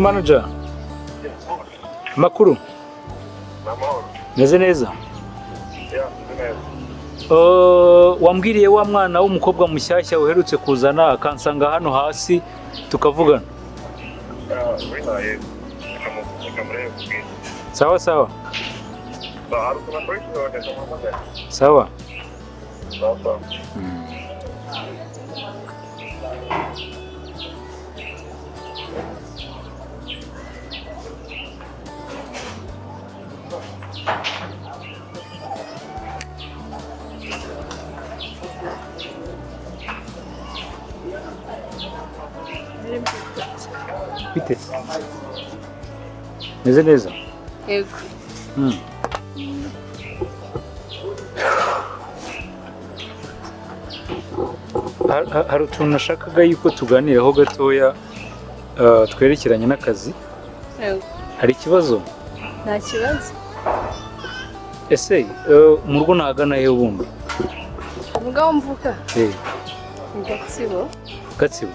manager. Makuru. Meze neza. Wambwiriye wa mwana w'umukobwa mushyashya uherutse kuzana akansanga hano hasi tukavugana. Sawa sawa. Sawa. Bite? Meze neza? Yego. Hari utuntu nashakaga yuko tuganiraho gatoya twerekeranye n'akazi. Yego. Hari ikibazo? Nta kibazo. Ese mu rugo nahagana he ubundi? Ubwo mvuka? Gatsibo. Gatsibo.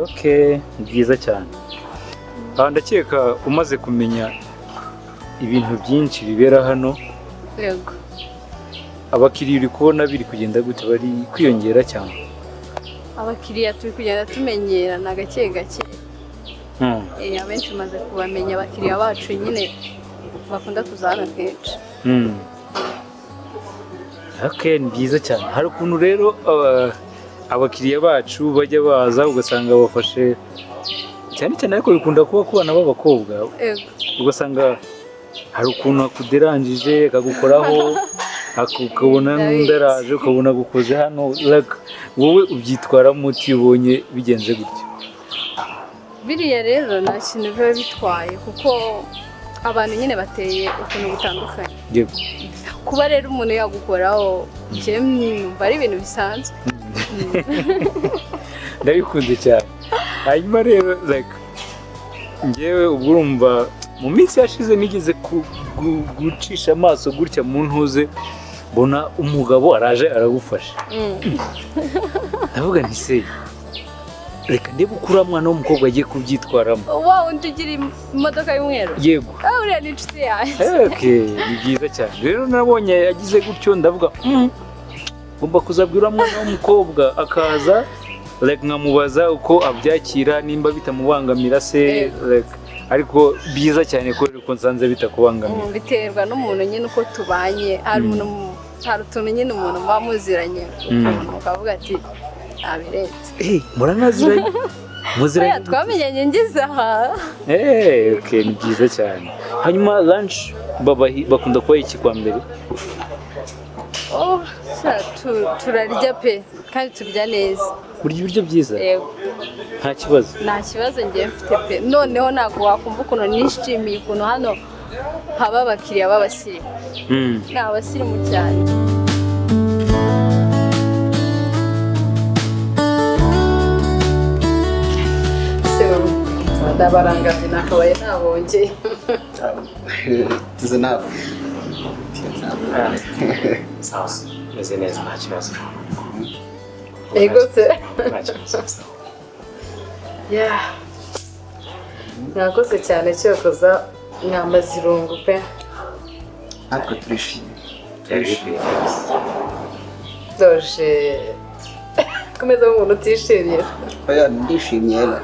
Okay, byiza cyane. Ndakeka umaze kumenya ibintu byinshi bibera hano. Yego. Abakiriya uri kubona biri kugenda gute, bari kwiyongera cyane? Abakiriya turi kugenda tumenyerana gacye gacye. Abenshi tumaze kubamenya abakiriya bacu nyine bakunda kuzana kenshi. Okay, ni byiza cyane. Hari ukuntu rero abakiriya bacu bajya baza ugasanga bafashe cyane cyane, ariko bikunda kuba ku bana b'abakobwa. Ugasanga hari ukuntu akuderanjije akagukoraho, ukabona n'undaraje ukabona gukoze hano. Wowe ubyitwaramo uti ubonye bigenze gutyo? Biriya rero nta kintu biba bitwaye kuko abantu nyine bateye ukuntu gutandukanye. Yego. Kuba rero umuntu yagukoraho numva ari ibintu bisanzwe. Ndabikunze cyane. Hanyuma rero njyewe ubwo urumva mu minsi yashize nigeze gucisha amaso gutya mu ntuze mbona umugabo araje aragufasha. Ndavuga nti se reka ndebe ukura mwana w'umukobwa agiye kubyitwaramo. Wow, ugira imodoka y'umweru? Yego. Uriya ni inshuti yanjye. Okay, ni byiza cyane. Rero nabonye yagize gutyo ndavuga ngomba kuzabwira mwana w'umukobwa akaza nkamubaza uko abyakira nimba bitamubangamira se, ariko byiza cyane ko nsanze bitakubangamira. Biterwa n'umuntu nyine uko tubanye. Hari utuntu nyine umuntu muba muziranye ukavuga ati abiretse. Muranaziranye? Muziranye? Twamenyanye ngize aha. Okay, ni byiza cyane. Hanyuma lunch bakunda kuba iki kwa mbere? Turarya pe kandi turya neza. Urya ibiryo byiza? Yego. Nta kibazo? Nta kibazo ngiye mfite pe. Noneho ntabwo wakumva ukuntu nishimiye ukuntu hano haba abakiriya b'abasirimu. Ni abasirimu cyane. Ndabarangaje nakabaye nabongeye. Tuze nawe. Sawa. Meze neza nta kibazo. Ego se. Nakoze cyane cyokoza mwamaze irungu pe. Natwe turishimye. Doje. Komeza umuntu utishimiye. Oya, ndishimye rero.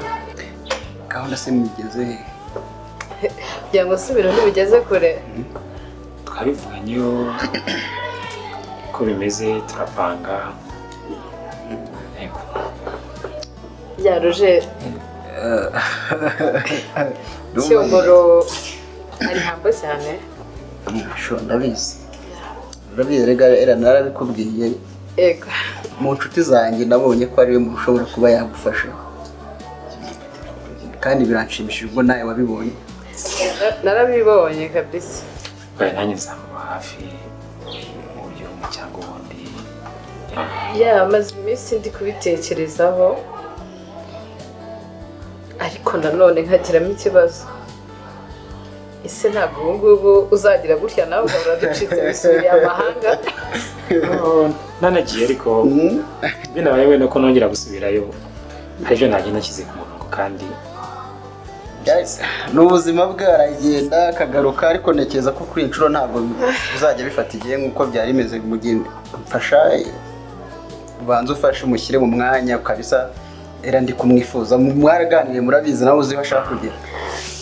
Gahunda se mugeze he? Kugira ngo subire ntibigeze kure. Twabivuganyeho ko bimeze turapanga. Yego. Roger. Cyomoro ari hambo cyane. Ndabizi. Ndabizi rega narabikubwiye. Ego. Mu nshuti zanjye nabonye ko ari we ushobora kuba yagufasha. Kandi biranshimishije ubwo nawe wabibonye. Narabibonye kabisa. Nanjye nzaba hafi mu buryo cyangwa ubundi. Maze iminsi ndi kubitekerezaho, ariko nanone nkagiramo ikibazo. Ese ntabwo ubu ngubu uzagira gutya nawe ugahora ducitse bisubiriye amahanga? Nanagiye ariko binabaye wenda ko nongera gusubirayo hari ibyo nagenda nshyize ku murongo kandi ni ubuzima bwe aragenda akagaruka ariko ntekereza ko kuri inshuro ntabwo uzajya bifata igihe nk'uko byari bimeze mu gihe mfasha ubanza ufashe umushyire mu mwanya kabisa era ndi kumwifuza mwaraganiriye murabizi nawe uzi ashaka kugera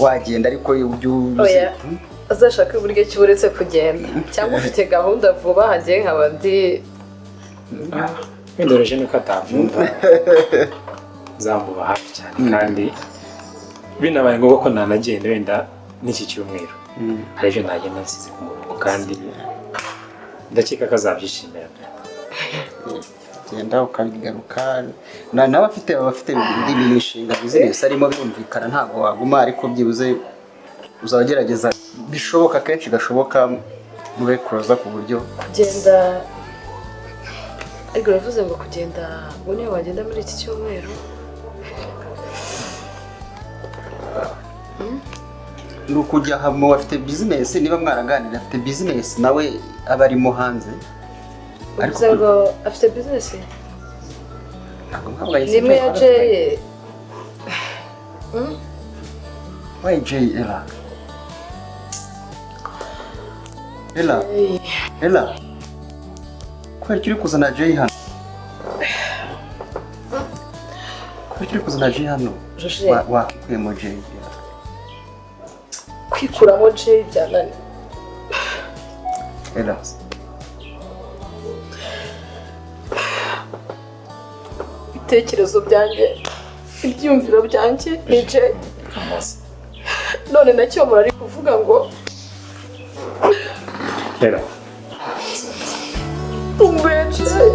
wagenda ariko ubyuze azashaka uburyo ki uretse kugenda cyangwa ufite gahunda vuba hagiye nk'abandi wendoroje nuko atabyumva zamuba hafi cyane kandi binabaye ngombwa ko nanagenda wenda n'iki cyumweru hari ibyo nagenda nsize ku murongo kandi ndakeka ko azabyishimira genda ukabigaruka nawe abafite indi mishinga business arimo birumvikana ntabwo waguma ariko byibuze uzagerageza bishoboka kenshi gashoboka mube kuroza ku buryo kugenda ariko uravuze ngo kugenda ngo niyo wagenda muri iki cyumweru ni ukujya hamwe afite business niba mwaraganira afite business nawe aba arimo hanze uvuze ngo afite business ntabwo nimwe ya Jay why Jay Ella kubera uri kuzana Jay hano kubera uri kuzana Jay hano wakikuyemo Jay kwikuramo Jay byanani Ella ibitekerezo byanjye ibyumviro byanjye ni Jay none na Cyomoro ari kuvuga ngo Ella umbe Jay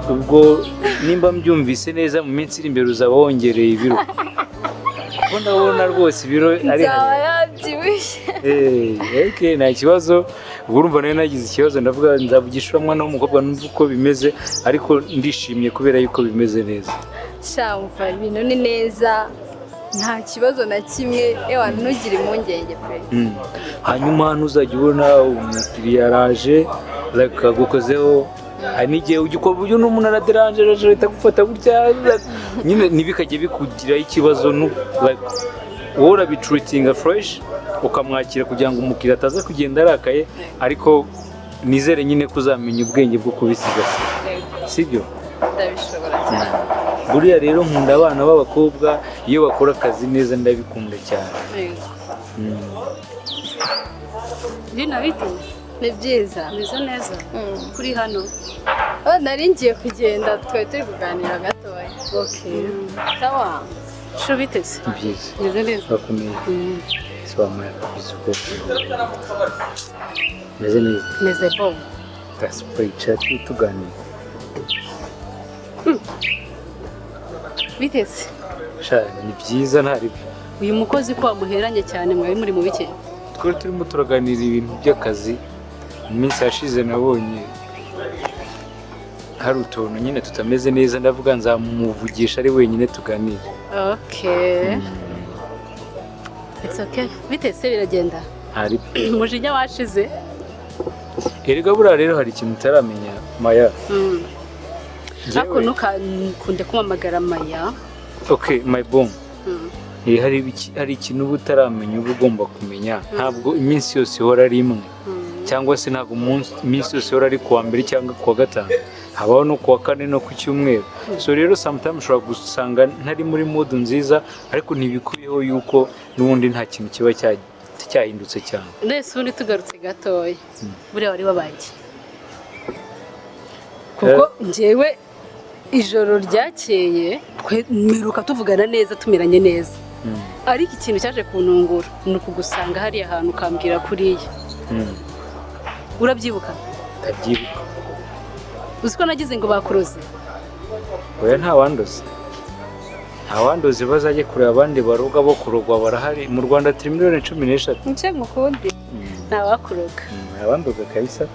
ubwo nimba mbyumvise neza mu minsi iri imbere uzaba wongereye ibiro kuko ndabona rwose ibiro ari nzaba yabyibushye nta kibazo ubwo urumva nayo nagize ikibazo ndavuga nzavugisha umwana w'umukobwa numva uko bimeze ariko ndishimye kubera yuko bimeze neza shamva ibintu ni neza nta kibazo na kimwe ewa ntugire impungenge pe hanyuma hano uzajya ubona umukiriya araje agukozeho hari n'igihe ugikora uburyo n'umuntu araderanje leta gufata gutya nyine ntibikajye bikugiraho ikibazo wowe urabituritinga fureshi ukamwakira kugira ngo umukiriya ataza kugenda arakaye ariko nizere nyine ko uzamenya ubwenge bwo kubisigasira sibyo ndabishobora cyane buriya rero nkunda abana b'abakobwa iyo bakora akazi neza ndabikunda cyane ni byiza meze neza kuri hano nari ngiye kugenda twari turi kuganira gatoya sawa sho biteze byiza meze neza bakomeye sobanura isuku meze neza meze bon twicara tuganira biteze ni byiza ntari uyu mukozi ko wamuheranye cyane mwari muri mu bike twari turimo turaganira ibintu by'akazi mu minsi yashize nabonye hari utuntu nyine tutameze neza ndavuga nzamuvugisha ari wenyine tuganire it's okay bitese biragenda hari umujinya washize erega buriya rero hari ikintu utaramenya Maya ariko ntukunde kumamagara Maya my bone hari ikintu uba utaramenya uba ugomba kumenya ntabwo iminsi yose ihora ari imwe cyangwa se ntabwo iminsi yose ihora ari kuwa mbere cyangwa kuwa gatanu habaho no kuwa kane no ku cyumweru so rero sometimes ushobora gusanga ntari muri mood nziza ariko ntibikuyeho yuko n'ubundi nta kintu kiba cyahindutse cyane nese ubundi tugarutse gatoya buriya wari wabaye kuko njyewe ijoro ryakeye mperuka tuvugana neza tumeranye neza ariko ikintu cyaje kuntungura ni ukugusanga hariya hantu ukambwira kuriya urabyibuka ndabyibuka uzi ko nagize ngo bakuroze oya nta wandoze bazajye kureba abandi baroga bo kurogwa barahari mu Rwanda turi miliyoni 13 nce mukundi ntawakuroga abandoga kabisa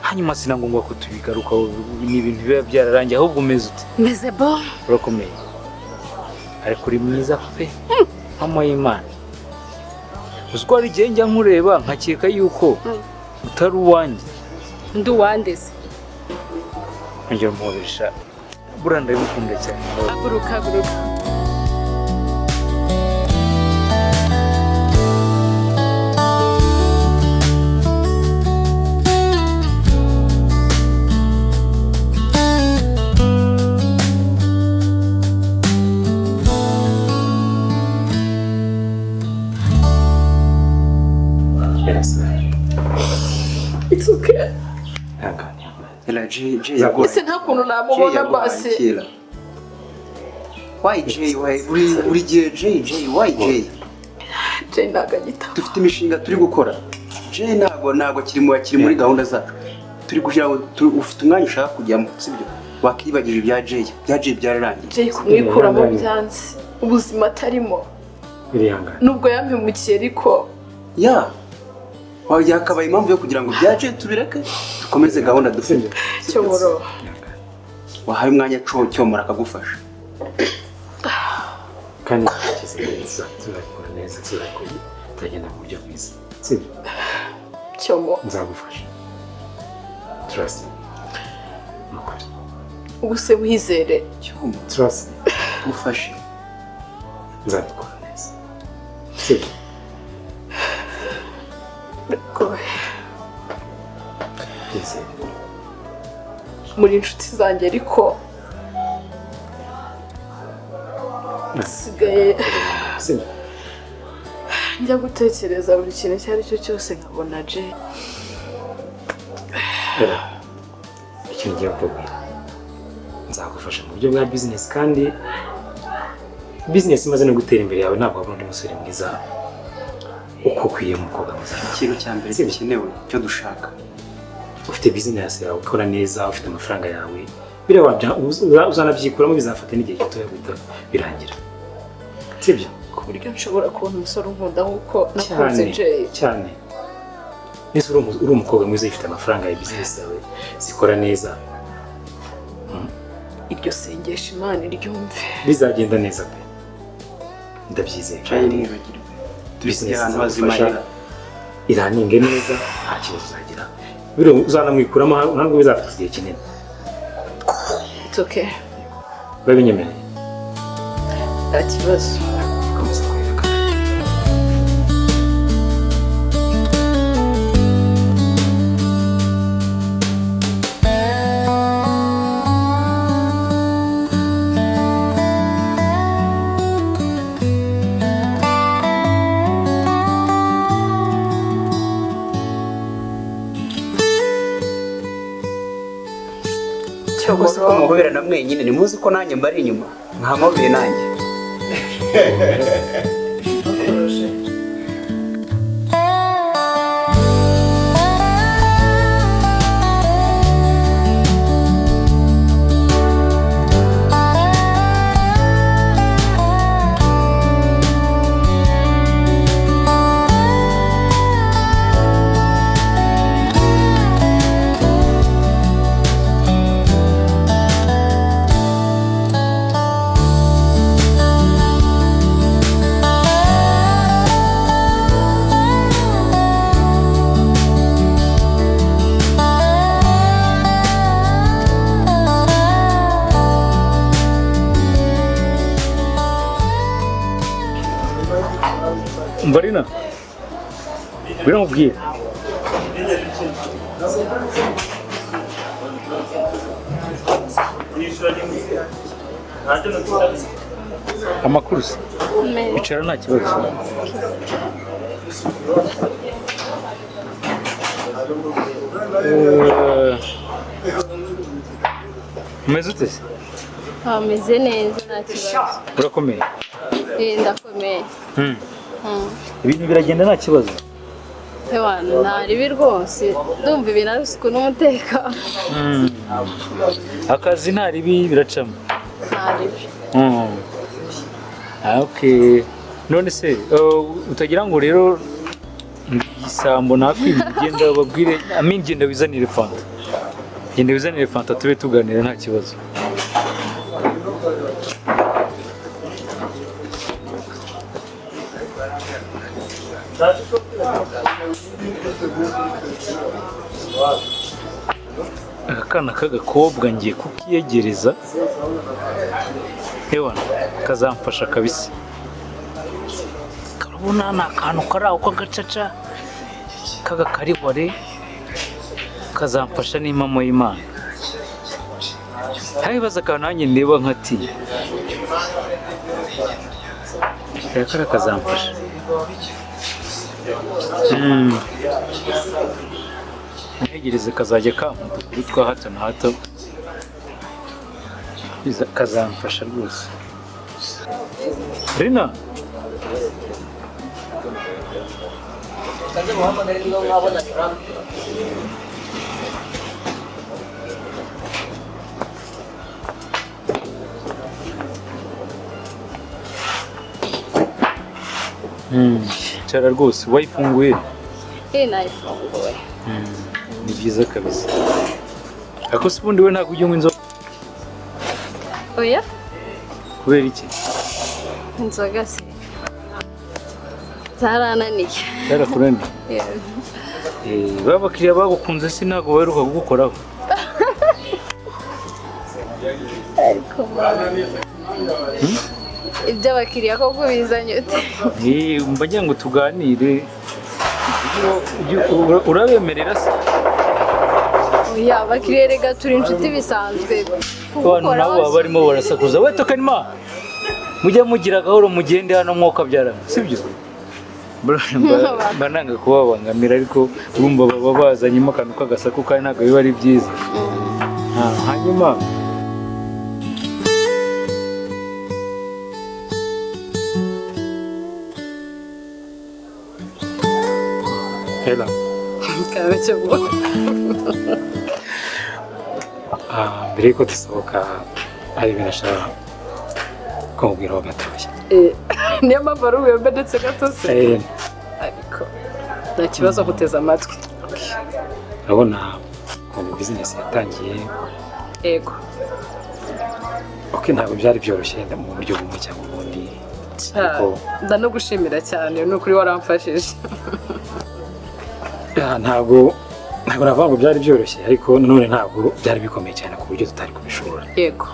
hanyuma sinangomba ko tubigaruka ni ibintu biba byararangiye ahubwo umeze ute meze bon urakomeye ariko uri mwiza pe mama y'Imana uzi ko hari igihe njya nkureba nkakeka yuko utari uwanjye ndi uwandeze njya muhobesha buriya ndabikunda cyane haguruka It's okay. Ese nta kuntu namubona basi. Why Jay? Uri Jay? Why Jay? Jay naganyita. Dufite imishinga turi gukora. Jay ntago kiri muri gahunda zacu. Turi kugira ngo ufite umwanya ushaka kujyamo, sibyo? Wakibagije ibya Jay. Bya Jay byararangiye. Jay kumwikuramo byanze. Ubuzima atarimo. birihangana Nubwo yampemukiye ariko ya wajya akabaye impamvu yo kugira ngo byaje tubireke dukomeze gahunda dufite Cyomoro wahaye umwanya Cyomoro akagufasha kandi neza turakora neza tugenda mu buryo bwiza sibyo Cyomoro nzagufasha trust ubuse wizere Cyomoro trust mufashe nzabikora neza sibyo muri inshuti zanjye ariko nsigaye njya gutekereza buri kintu icyo ari cyo cyose nkabona Jay ikintu ngiye kukubwira nzagufasha mu buryo bwa business kandi business imaze no gutera imbere yawe ntabwo wabona undi musore mwiza uko ukwiye umukobwa mwiza ikintu cya mbere gikenewe cyo dushaka ufite business yawe ukora neza ufite amafaranga yawe bireba uzanabyikuramo bizafata n'igihe gito guhita birangira sibyo ku buryo nshobora kubona umusore unkunda nk'uko nakunze Jay cyane nese uri umukobwa mwiza ufite amafaranga ya business yawe zikora neza iryo sengesha Imana iryumve bizagenda neza pe ndabyizeye kandi business ahantu hazima iraninge neza nta kibazo uzagira uzanamwikuramo ntabwo bizafata igihe kinini it's okay babinyemereye nta kibazo komeza kwereka cyangwa se ko muhoberana mwenyine nimuzi ko nanjye mbari inyuma nkamubeye nanjye Mbarina, ngwino nkubwire. Amakuru se? Bicara nta kibazo. Umeze ute se? ameze neza nta kibazo Urakomeye? ndakomeye Ibintu biragenda nta kibazo. ntaribi rwose ndumva ibintu ari isuku n'umutekano Akazi nta ribi biracamo. ntaribi Okay. None se utagira ngo rero igisambo nakwimye genda babwire genda wizanire fanta. Genda wizanire fanta tube tuganira nta kibazo. akana k'agakobwa ngiye kukiyegereza hewana kazamfasha kabisa. Karabona ni akantu kari aho k'agacaca k'agakaribore kazamfasha n'impamo y'Imana. Habibaza akantu nanjye ndeba nkati kara kazamfasha. Ntegereze kazajya kampa udukuru twa hato na hato kazamfasha rwose. Rina cara rwose wayifunguye? Nayifunguye. Ni byiza kabisa. Ako se ubundi we ntabwo ujya unywa inzoga? Oya? Kubera iki? Inzoga se zarananiye. Zarakunaniye? Ba bakiriya bagukunze se ntabwo baheruka kugukoraho? Ariko ibyo abakiriya koko bizanye ute? Mba ngira ngo tuganire. Urabemerera se? Oya, abakiriya rega turi inshuti bisanzwe. Abantu nabo baba barimo barasakuza. We tokanima mujya mugira gahoro mugende hano mwuka byarana, sibyo? Mba nanga kubabangamira ariko urumva baba bazanyemo akantu k'agasaku kandi ntabwo biba ari byiza. Hanyuma Hela. Mbere yuko dusohoka hari ibintu ashaka kumubwiraho gatoya. Niyo mpamvu ari ubuyombe ndetse gato se. Ariko nta kibazo guteza amatwi. Urabona ubu bizinesi yatangiye. Yego. Ntabwo byari byoroshye mu buryo bumwe cyangwa ubundi. Ndanagushimira cyane ni ukuri waramfashije. Ntabwo navuga ngo byari byoroshye ariko none ntabwo byari bikomeye cyane ku buryo tutari kubishobora. Yego.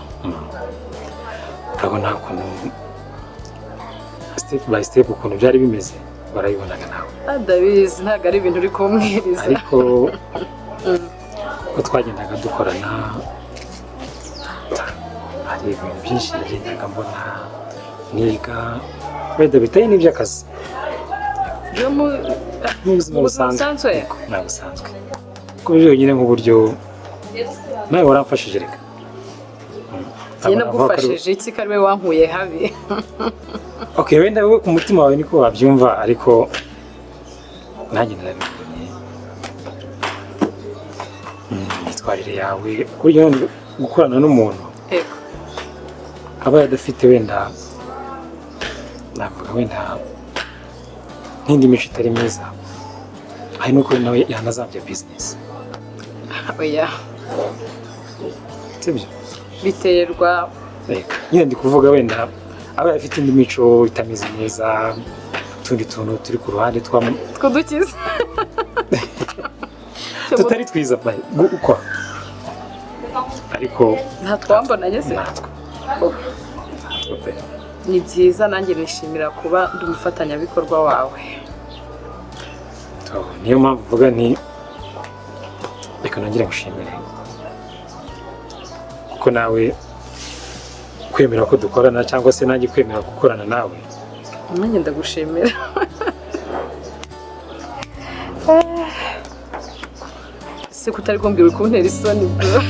Urabona ukuntu step by step ukuntu byari bimeze barayibonaga nawe. Ndabizi ntabwo ari ibintu uri kumwiriza. Ariko uko twagendaga dukorana hari ibintu byinshi nagendaga mbona niga wenda bitari n'iby'akazi. Mu buzima busanzwe ntabwo busanzwe kuko byonyine nk'uburyo nawe waramfashije reka njye nagufashije iki ko ari we wankuye habi. Wenda wowe ku mutima wawe niko wabyumva ariko nanjye narabibonye imyitwarire yawe burya gukorana n'umuntu aba adafite wenda navuga wenda nk'indi mico itari myiza hari nuko nawe yanazambya bizinesi. Oya sibyo biterwa nyine ndi kuvuga wenda aba afite indi mico itameze neza utundi tuntu turi ku ruhande twudukiza tutari twiza uko ariko nta twambonanye se. Ni byiza nanjye nishimira kuba ndi umufatanyabikorwa wawe. Niyo mpamvu uvuga nti reka nongere ngushimire kuko nawe kwemera ko dukorana cyangwa se nanjye kwemera gukorana nawe. Nanjye ndagushimira. Se kutari kumbwira ukuntera isoni bro.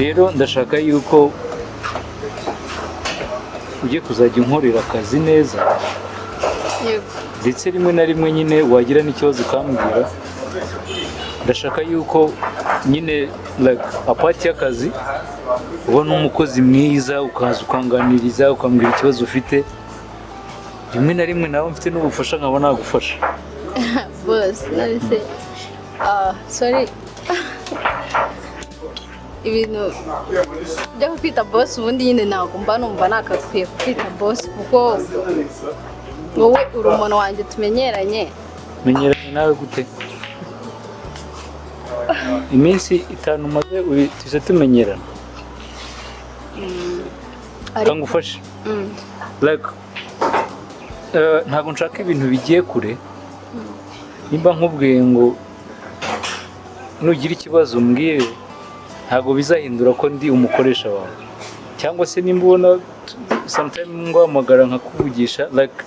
Rero ndashaka yuko ugiye kuzajya unkorera akazi neza ndetse rimwe na rimwe nyine wagira n'ikibazo ukambwira. Ndashaka yuko nyine apati y'akazi ubona umukozi mwiza ukaza ukanganiriza ukambwira ikibazo ufite. Rimwe na rimwe nawe mfite n'ubufasha nkaba nagufasha. Boss, nabise sorry. ibintu byo kwita boss ubundi nyine ntabwo mba numva nakakwiye kwita boss kuko wowe uri umuntu wanjye tumenyeranye. Menyeranye nawe gute? Iminsi 5 umaze tuje tumenyerana. Kangufashe. Like ntabwo nshaka ibintu bigiye kure. Nimba nkubwiye ngo nugira ikibazo umbwire ntabwo bizahindura ko ndi umukoresha wawe, cyangwa se nimba ubona sometimes ngwamagara nkakuvugisha like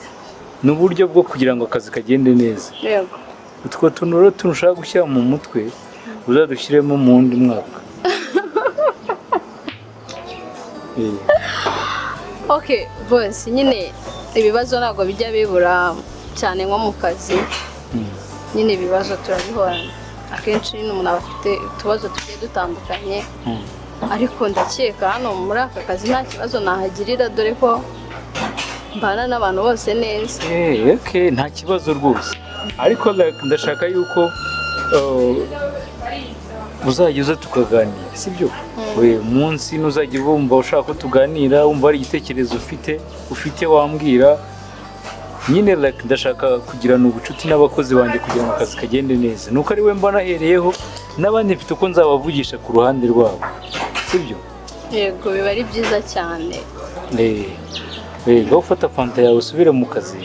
n'uburyo bwo kugira ngo akazi kagende neza. Yego. Utwo tuntu rero tunushaka gushyira mu mutwe uzadushyiremo mu wundi mwaka. Okay, boss nyine ibibazo ntabwo bijya bibura cyane nko mu kazi. Nyine ibibazo turabihorana akenshi umuntu aba afite utubazo tugiye dutandukanye, ariko ndakeka hano muri aka kazi nta kibazo nahagirira dore ko mbana n'abantu bose neza. Okay, nta kibazo rwose, ariko ndashaka yuko uzajya uza tukaganira, sibyo? Umunsi nuzajya wumva ushaka ko tuganira, wumva ari igitekerezo ufite wambwira. Nyine ndashaka kugirana ubucuti n'abakozi banjye kugira ngo akazi kagende neza. Nuko ari we mbona ahereyeho, n'abandi mfite uko nzabavugisha ku ruhande rwabo, sibyo? Yego, biba ari byiza cyane. Ngaho ufata fanta yawe usubire mu kazi.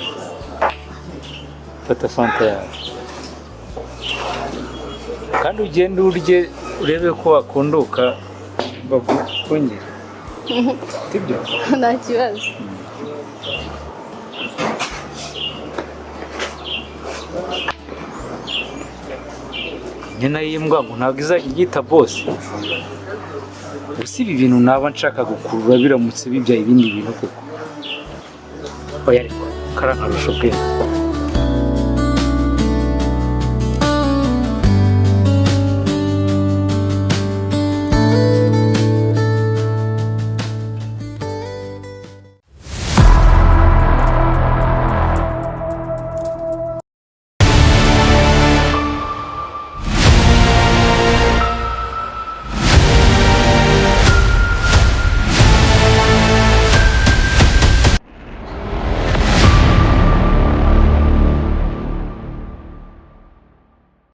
Fata fanta yawe kandi ugende urye, urebe ko wakondoka bakongera, sibyo? Nta kibazo. Nyina y'imbwa ngo ntabwo izajya igita boss. Gusa ibi bintu naba nshaka gukurura biramutse bibyaye ibindi bintu koko. Oya ariko karankarusho bwenge.